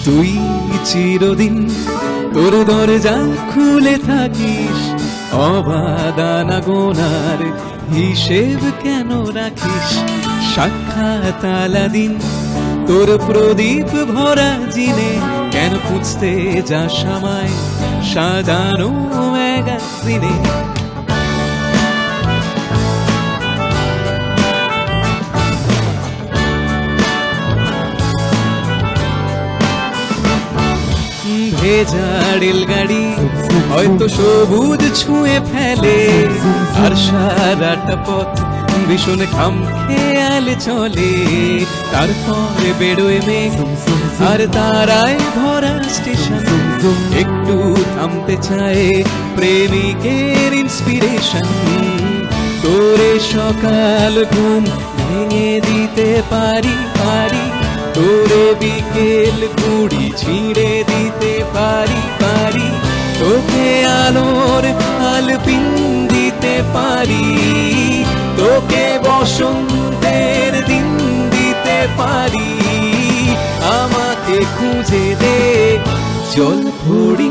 তুই চিরদিন তোর দরজা খুলে থাকিস, অবাদানা গোনার হিসেব কেন রাখিস? সাক্ষাৎ আলাদিন তোর প্রদীপ ভরা জিনে কেন খুঁজতে যাস আমায় সাজানো ম্যাগাজিনে? ভেজা রেলগাড়ি হয়তো সবুজ ছুঁয়ে ফেলে, আর সারাটা পথ ভীষণ খাম খেয়ালে চলে। তারপরে বেরোয় মেঘ আর তারায় ভরা স্টেশন, একটু থামতে চায় প্রেমিকের ইন্সপিরেশন। তোরে সকাল ঘুম ভেঙে দিতে পারি, তোরে বিকেল কুড়ি ছিঁড়ে দিতে পারি, তোকে আলোর আলপিন দিতে পারি, তোকে বসন্তের দিন দিতে পারি। আমাকে খুঁজে দে জল ভরি